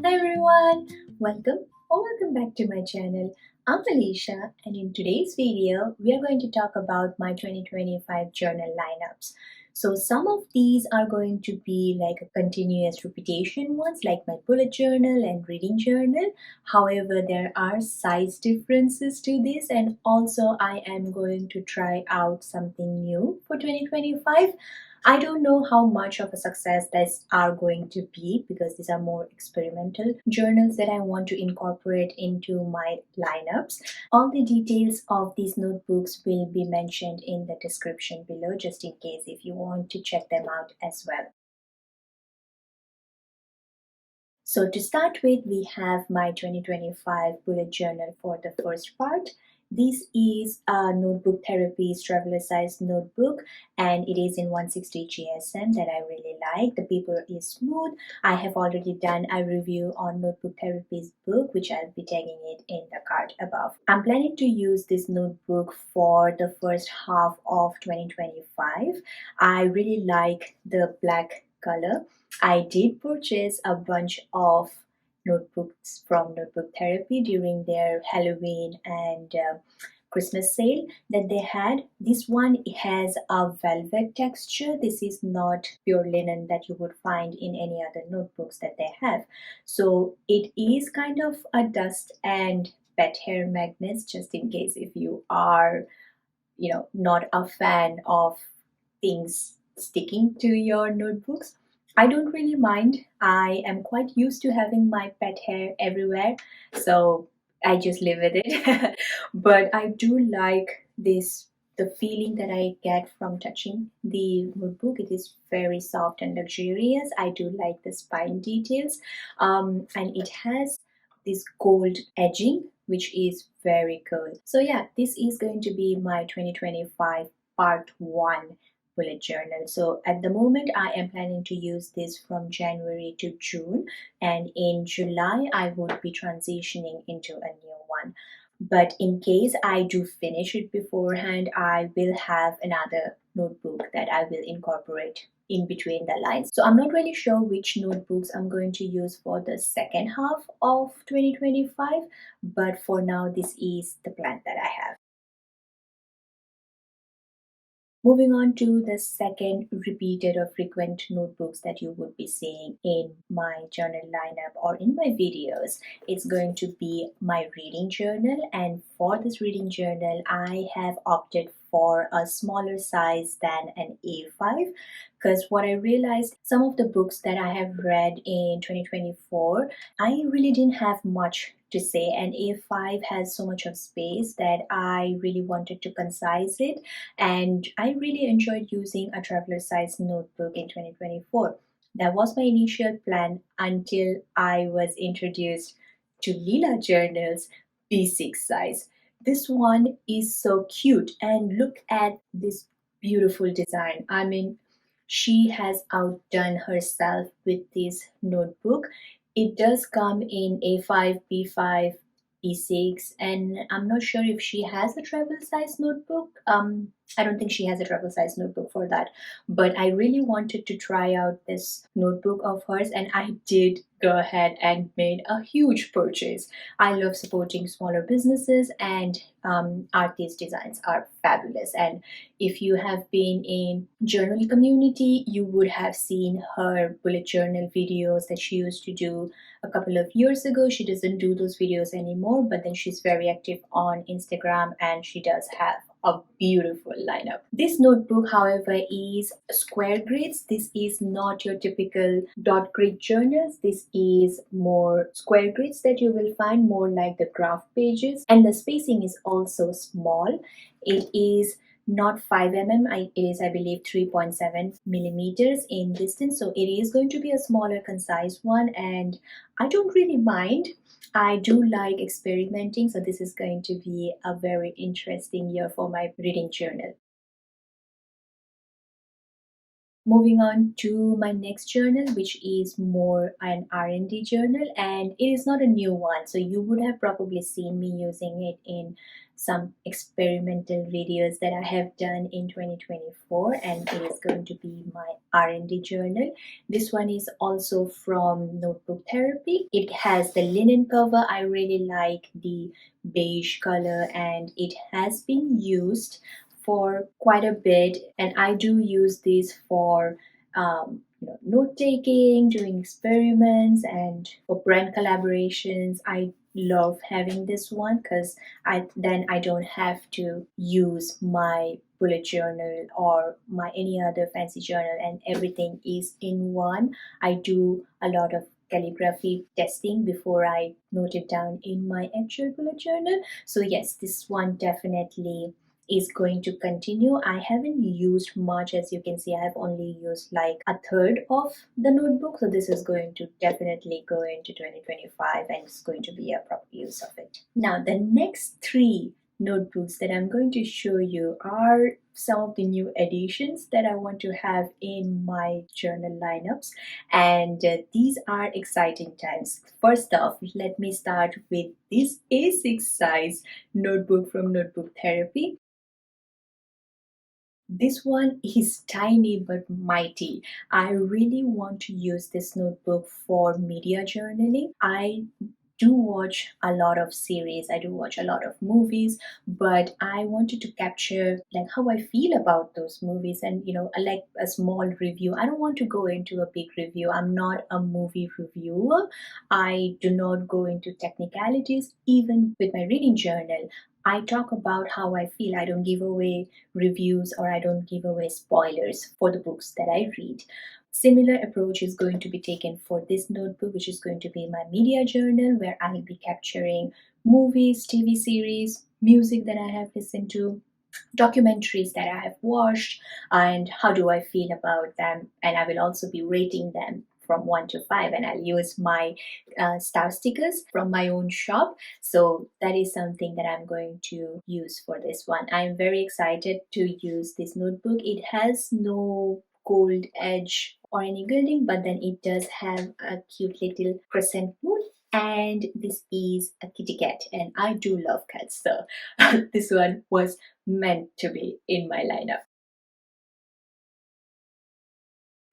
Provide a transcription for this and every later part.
Hi everyone, welcome back to my channel. I'm Alicia, and in today's video we are going to talk about my 2025 journal lineups. So some of these are going to be like a continuous repetition ones like my bullet journal and reading journal. However, there are size differences to this, and also I am going to try out something new for 2025. I don't know how much of a success these are going to be because these are more experimental journals that I want to incorporate into my lineups. All the details of these notebooks will be mentioned in the description below just in case if you want to check them out as well. So to start with, we have my 2025 bullet journal for the first part. This is a notebook therapy's traveler size notebook, and it is in 160 GSM that I really like. The paper is smooth. I have already done a review on Notebook Therapy's book, which I'll be tagging it in the card above. I'm planning to use this notebook for the first half of 2025. I really like the black color. I did purchase a bunch of notebooks from Notebook Therapy during their Halloween and Christmas sale that they had. This one has a velvet texture. This is not pure linen that you would find in any other notebooks that they have. So it is kind of a dust and pet hair magnets, just in case if you are, not a fan of things sticking to your notebooks. I don't really mind. I am quite used to having my pet hair everywhere, so I just live with it. But I do like the feeling that I get from touching the notebook. It is very soft and luxurious. I do like the spine details, and it has this gold edging, which is very cool. So yeah, this is going to be my 2025 part 1 bullet journal. So at the moment I am planning to use this from January to June, and in July I would be transitioning into a new one. But in case I do finish it beforehand, I will have another notebook that I will incorporate in between the lines. So I'm not really sure which notebooks I'm going to use for the second half of 2025, but for now this is the plan that I have. Moving on to the second repeated or frequent notebooks that you would be seeing in my journal lineup or in my videos, it's going to be my reading journal. And for this reading journal, I have opted for a smaller size than an A5 because what I realized, some of the books that I have read in 2024, I really didn't have much to say, and A5 has so much of space that I really wanted to concise it, and I really enjoyed using a traveler size notebook in 2024. That was my initial plan until I was introduced to Leela Journal's B6 size. This one is so cute, and look at this beautiful design. I mean, she has outdone herself with this notebook. It does come in A5, B5, E6, and I'm not sure if she has a travel size notebook. I don't think she has a travel size notebook for that, but I really wanted to try out this notebook of hers, and I did go ahead and made a huge purchase. I love supporting smaller businesses, and artist designs are fabulous. And if you have been in journal community, you would have seen her bullet journal videos that she used to do a couple of years ago. She doesn't do those videos anymore, but then she's very active on Instagram, and she does have a beautiful lineup. This notebook, however, is square grids. This is not your typical dot grid journals. This is more square grids that you will find more like the graph pages, and the spacing is also small. It is not 5 mm, it is, I believe, 3.7 millimeters in distance, so it is going to be a smaller concise one, and I don't really mind. I do like experimenting, so this is going to be a very interesting year for my reading journal. Moving on to my next journal, which is more an R&D journal, and it is not a new one. So you would have probably seen me using it in some experimental videos that I have done in 2024, and it is going to be my R&D journal. This one is also from Notebook Therapy. It has the linen cover. I really like the beige color, and it has been used for quite a bit, and I do use this for note taking, doing experiments, and for brand collaborations. I love having this one because I don't have to use my bullet journal or my any other fancy journal, and everything is in one. I do a lot of calligraphy testing before I note it down in my actual bullet journal. So yes, this one definitely is going to continue. I haven't used much, as you can see. I have only used like a third of the notebook, so this is going to definitely go into 2025 and it's going to be a proper use of it. Now the next three notebooks that I'm going to show you are some of the new additions that I want to have in my journal lineups, and these are exciting times. First off, let me start with this A6 size notebook from Notebook Therapy. This one is tiny but mighty. I really want to use this notebook for media journaling. I do watch a lot of series, I do watch a lot of movies, but I wanted to capture like how I feel about those movies, and like a small review. I don't want to go into a big review. I'm not a movie reviewer. I do not go into technicalities. Even with my reading journal, I talk about how I feel. I don't give away reviews or I don't give away spoilers for the books that I read. Similar approach is going to be taken for this notebook, which is going to be my media journal, where I'll be capturing movies, TV series, music that I have listened to, documentaries that I have watched, and how do I feel about them. And I will also be rating them from 1 to 5, and I'll use my star stickers from my own shop. So that is something that I'm going to use for this one. I'm very excited to use this notebook. It has no gold edge or any gilding, but then it does have a cute little crescent moon, and this is a kitty cat, and I do love cats, so this one was meant to be in my lineup.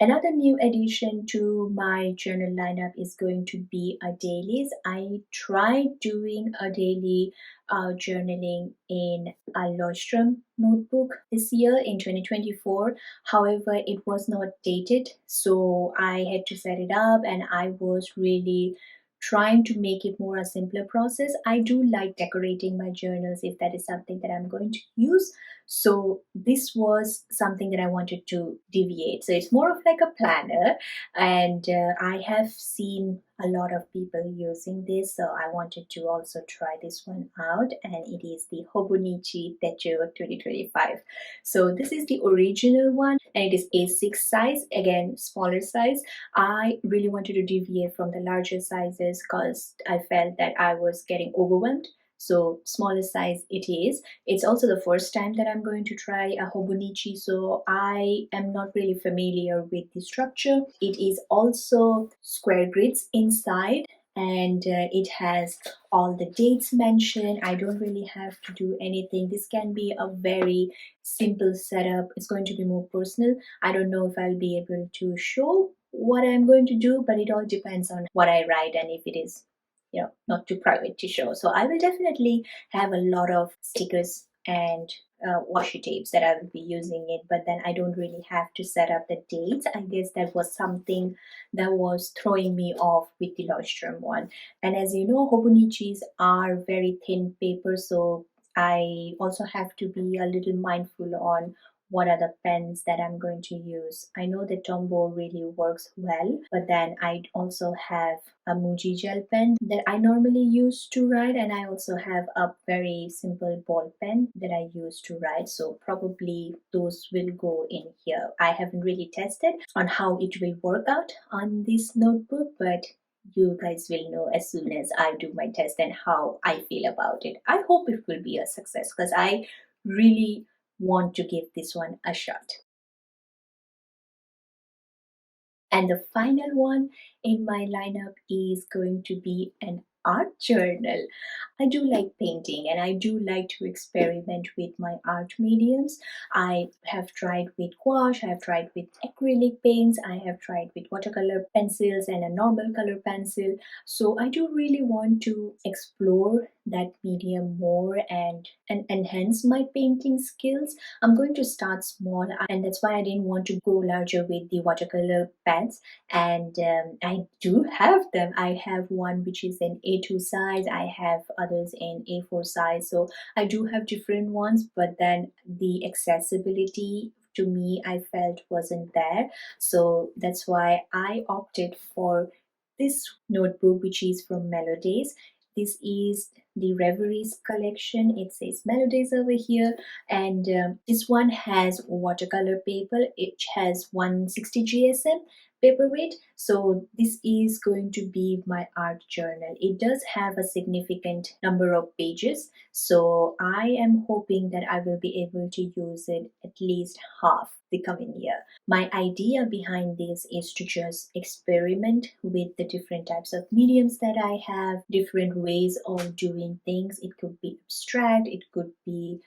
Another new addition to my journal lineup is going to be a dailies. I tried doing a daily journaling in a Leuchtturm notebook this year in 2024. However, it was not dated, so I had to set it up, and I was really trying to make it more a simpler process. I do like decorating my journals if that is something that I'm going to use. So this was something that I wanted to deviate. So it's more of like a planner, and I have seen a lot of people using this, so I wanted to also try this one out, and it is the Hobonichi Techo 2025. So this is the original one, and it is A6 size, again smaller size. I really wanted to deviate from the larger sizes because I felt that I was getting overwhelmed. So smaller size it is. It's also the first time that I'm going to try a Hobonichi, so I am not really familiar with the structure. It is also square grids inside, and it has all the dates mentioned. I don't really have to do anything. This can be a very simple setup. It's going to be more personal. I don't know if I'll be able to show what I'm going to do, but it all depends on what I write and if it is not too private to show. So I will definitely have a lot of stickers and washi tapes that I will be using it, but then I don't really have to set up the dates. I guess that was something that was throwing me off with the Leuchtturm one. And as you know, Hobonichis are very thin paper, so I also have to be a little mindful on what are the pens that I'm going to use. I know the Tombow really works well, but then I also have a Muji gel pen that I normally use to write, and I also have a very simple ball pen that I use to write. So probably those will go in here. I haven't really tested on how it will work out on this notebook, but you guys will know as soon as I do my test and how I feel about it. I hope it will be a success because I really want to give this one a shot. And the final one in my lineup is going to be an art journal. I do like painting and I do like to experiment with my art mediums. I have tried with gouache, I have tried with acrylic paints, I have tried with watercolor pencils and a normal color pencil. So I do really want to explore that medium more and enhance my painting skills. I'm going to start small, and that's why I didn't want to go larger with the watercolor pens. And I do have them. I have one which is an A2 size, I have others in A4 size. So I do have different ones, but then the accessibility to me I felt wasn't there. So that's why I opted for this notebook, which is from Melodies. This is the Reveries collection. It says Melodies over here, and this one has watercolor paper. It has 160 GSM paper weight. So this is going to be my art journal. It does have a significant number of pages, so I am hoping that I will be able to use it at least half the coming year. My idea behind this is to just experiment with the different types of mediums that I have, different ways of doing things. It could be abstract, it could be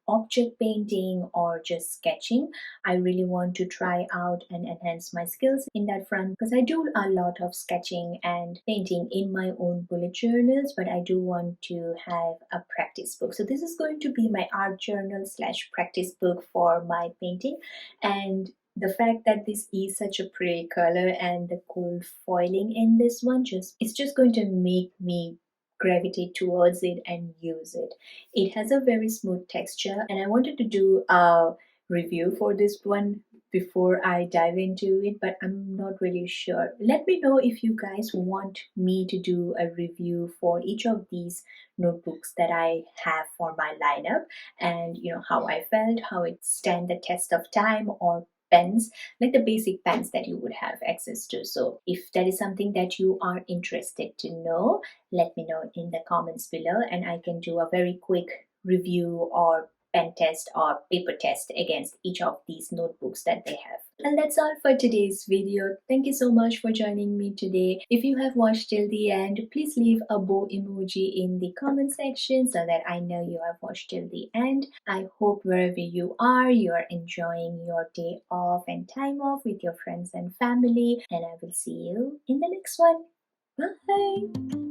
object painting, or just sketching. I really want to try out and enhance my skills in that front because I do a lot of sketching and painting in my own bullet journals, but I do want to have a practice book. So this is going to be my art journal slash practice book for my painting. And the fact that this is such a pretty color and the gold foiling in this one, it's just going to make me gravitate towards it and use it. It has a very smooth texture, and I wanted to do a review for this one before I dive into it, but I'm not really sure. Let me know if you guys want me to do a review for each of these notebooks that I have for my lineup, and how I felt, how it stand the test of time, or pens, like the basic pens that you would have access to. So if that is something that you are interested to know, let me know in the comments below, and I can do a very quick review or pen test or paper test against each of these notebooks that they have. And that's all for today's video. Thank you so much for joining me today. If you have watched till the end, please leave a bow emoji in the comment section so that I know you have watched till the end. I hope wherever you are enjoying your day off and time off with your friends and family, and I will see you in the next one. Bye!